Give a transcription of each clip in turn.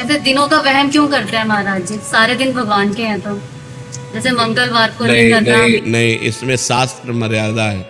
जैसे दिनों का वहम क्यों करते हैं महाराज जी? सारे दिन भगवान के हैं तो जैसे मंगलवार को नहीं नहीं करना। नहीं नहीं, इसमें शास्त्र मर्यादा है।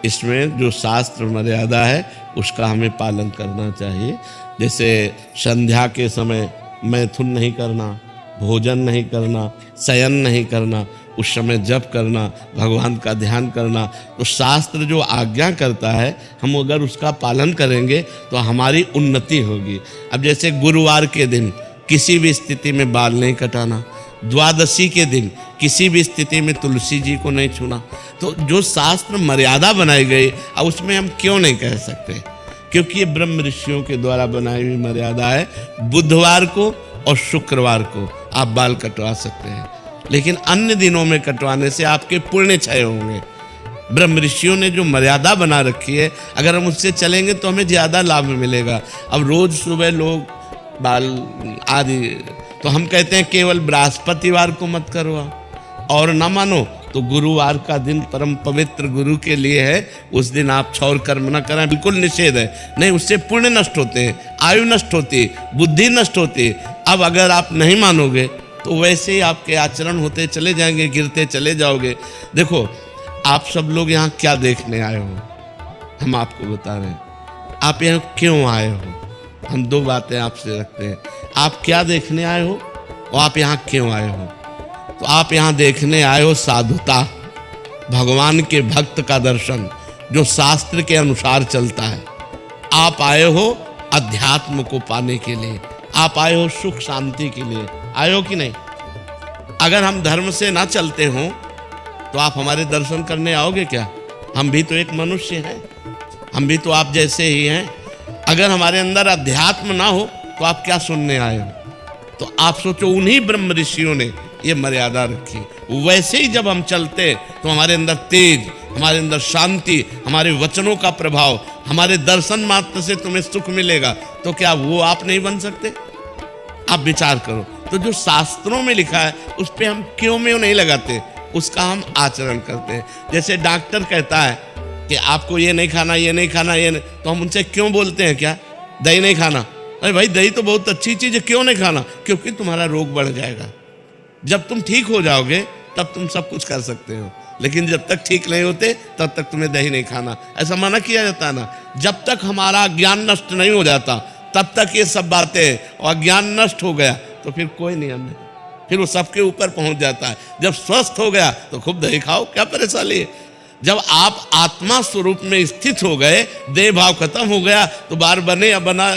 इसमें जो शास्त्र मर्यादा है उसका हमें पालन करना चाहिए। जैसे संध्या के समय मैथुन नहीं करना, भोजन नहीं करना, शयन नहीं करना, उस समय जप करना, भगवान का ध्यान करना। तो शास्त्र जो आज्ञा करता है हम अगर उसका पालन करेंगे तो हमारी उन्नति होगी। अब जैसे गुरुवार के दिन किसी भी स्थिति में बाल नहीं कटाना, द्वादशी के दिन किसी भी स्थिति में तुलसी जी को नहीं छूना। तो जो शास्त्र मर्यादा बनाई गई अब उसमें हम क्यों नहीं कह सकते? क्योंकि ये ब्रह्म ऋषियों के द्वारा बनाई हुई मर्यादा है। बुधवार को और शुक्रवार को आप बाल कटवा सकते हैं, लेकिन अन्य दिनों में कटवाने से आपके पुण्य क्षय होंगे। ब्रह्म ऋषियों ने जो मर्यादा बना रखी है अगर हम उससे चलेंगे तो हमें ज़्यादा लाभ मिलेगा। अब रोज़ सुबह लोग बाल आदि, तो हम कहते हैं केवल बृहस्पतिवार को मत करवा, और ना मानो तो गुरुवार का दिन परम पवित्र गुरु के लिए है, उस दिन आप क्षौर कर्म न करें, बिल्कुल निषेध है। नहीं, उससे पुण्य नष्ट होते हैं, आयु नष्ट होती है, बुद्धि नष्ट होती है। अब अगर आप नहीं मानोगे तो वैसे ही आपके आचरण होते चले जाएंगे, गिरते चले जाओगे। देखो आप सब लोग यहाँ क्या देखने आए हो, हम आपको बता रहे हैं। आप यहाँ क्यों आए हो? हम दो बातें आपसे रखते हैं, आप क्या देखने आए हो और आप यहाँ क्यों आए हो। तो आप यहाँ देखने आए हो साधुता, भगवान के भक्त का दर्शन जो शास्त्र के अनुसार चलता है। आप आए हो अध्यात्म को पाने के लिए, आप आए हो सुख शांति के लिए, आए हो कि नहीं? अगर हम धर्म से ना चलते हों तो आप हमारे दर्शन करने आओगे क्या? हम भी तो एक मनुष्य हैं, हम भी तो आप जैसे ही हैं। अगर हमारे अंदर अध्यात्म ना हो तो आप क्या सुनने आए हो? तो आप सोचो, उन्हीं ब्रह्म ऋषियों ने ये मर्यादा रखी। वैसे ही जब हम चलते तो हमारे अंदर तेज, हमारे अंदर शांति, हमारे वचनों का प्रभाव, हमारे दर्शन मात्र से तुम्हें सुख मिलेगा। तो क्या वो आप नहीं बन सकते? आप विचार करो। तो जो शास्त्रों में लिखा है उस पर हम क्यों में नहीं लगाते, उसका हम आचरण करते हैं। जैसे डॉक्टर कहता है कि आपको ये नहीं खाना, ये नहीं खाना, ये नहीं, तो हम उनसे क्यों बोलते हैं क्या दही नहीं खाना? अरे भाई दही तो बहुत अच्छी चीज़ है, क्यों नहीं खाना? क्योंकि तुम्हारा रोग बढ़ जाएगा। जब तुम ठीक हो जाओगे तब तुम सब कुछ कर सकते हो, लेकिन जब तक ठीक नहीं होते तब तक तुम्हें दही नहीं खाना, ऐसा मना किया जाता है ना। जब तक हमारा ज्ञान नष्ट नहीं हो जाता तब तक ये सब बातें, और ज्ञान नष्ट हो गया तो फिर कोई नियम नहीं, फिर वो सबके ऊपर पहुंच जाता है। जब स्वस्थ हो गया तो खूब दही खाओ, क्या परेशानी है। जब आप आत्मा स्वरूप में स्थित हो गए, देह भाव खत्म हो गया, तो बार बने या बना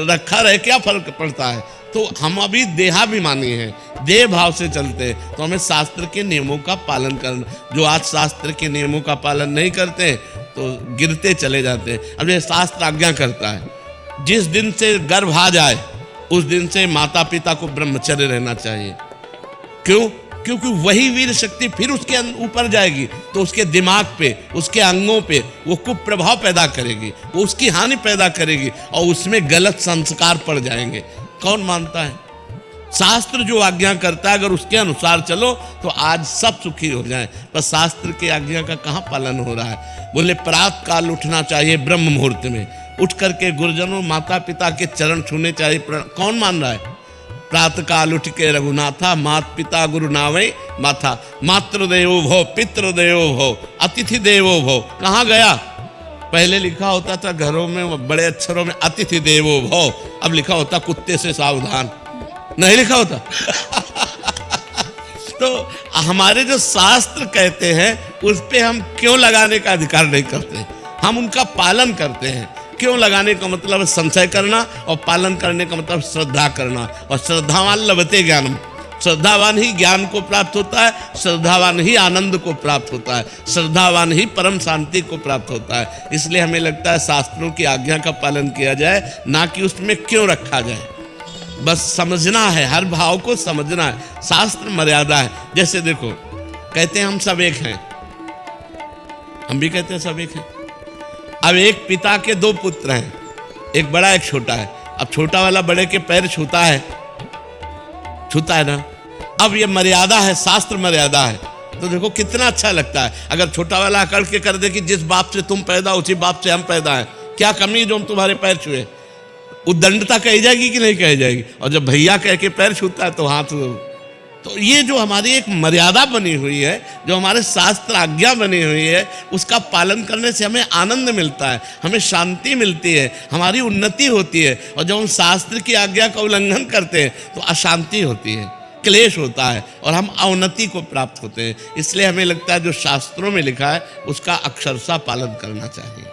रखा रहे क्या फर्क पड़ता है। तो हम अभी देहाभिमानी हैं, देह भाव से चलते हैं। तो हमें शास्त्र के नियमों का पालन करना। जो आज शास्त्र के नियमों का पालन नहीं करते तो गिरते चले जाते हैं। अब ये शास्त्र आज्ञा करता है जिस दिन से गर्भ आ जाए उस दिन से माता पिता को ब्रह्मचर्य रहना चाहिए। क्यों? क्योंकि वही वीर शक्ति फिर उसके ऊपर जाएगी तो उसके दिमाग पे, उसके अंगों पे वो कुप्रभाव पैदा करेगी, वो उसकी हानि पैदा करेगी और उसमें गलत संस्कार पड़ जाएंगे। कौन मानता है? शास्त्र जो आज्ञा करता है अगर उसके अनुसार चलो तो आज सब सुखी हो जाए। पर शास्त्र की आज्ञा का कहाँ पालन हो रहा है? बोले प्रातः काल उठना चाहिए, ब्रह्म मुहूर्त में उठ करके गुरुजनों माता पिता के चरण छूने चाहिए। कौन मान रहा है? प्रातः काल उठ के रघुनाथा, मात पिता गुरु नावे माथा, मातृदेवो भव पितृदेवो भव अतिथि देवो भव। कहाँ गया? पहले लिखा होता था घरों में बड़े अक्षरों में अतिथि देवो भव, अब लिखा होता कुत्ते से सावधान, नहीं लिखा होता। तो हमारे जो शास्त्र कहते हैं उस पे हम क्यों लगाने का अधिकार नहीं करते? हम उनका पालन करते हैं। क्यों लगाने का मतलब है संशय करना, और पालन करने का मतलब श्रद्धा करना। और श्रद्धावान लभते ज्ञानम, श्रद्धावान ही ज्ञान को प्राप्त होता है, श्रद्धावान ही आनंद को प्राप्त होता है, श्रद्धावान ही परम शांति को प्राप्त होता है। इसलिए हमें लगता है शास्त्रों की आज्ञा का पालन किया जाए, ना कि उसमें क्यों रखा जाए। बस समझना है, हर भाव को समझना है। शास्त्र मर्यादा है। जैसे देखो कहते हैं हम सब एक हैं, हम भी कहते हैं सब एक हैं। अब एक पिता के दो पुत्र हैं, एक बड़ा एक छोटा है। अब छोटा वाला बड़े के पैर छूता है ना। अब ये मर्यादा है, शास्त्र मर्यादा है। तो देखो कितना अच्छा लगता है अगर छोटा वाला अकड़ के कर दे कि जिस बाप से तुम पैदा उसी बाप से हम पैदा हैं, क्या कमी जो हम तुम्हारे पैर छुए। उद्दंडता कही जाएगी कि नहीं कही जाएगी? और जब भैया कह के पैर छूता है तो हाथ, तो ये जो हमारी एक मर्यादा बनी हुई है, जो हमारे शास्त्र आज्ञा बनी हुई है, उसका पालन करने से हमें आनंद मिलता है, हमें शांति मिलती है, हमारी उन्नति होती है। और जब हम शास्त्र की आज्ञा का उल्लंघन करते हैं तो अशांति होती है, क्लेश होता है और हम अवनति को प्राप्त होते हैं। इसलिए हमें लगता है जो शास्त्रों में लिखा है उसका अक्षरशः पालन करना चाहिए।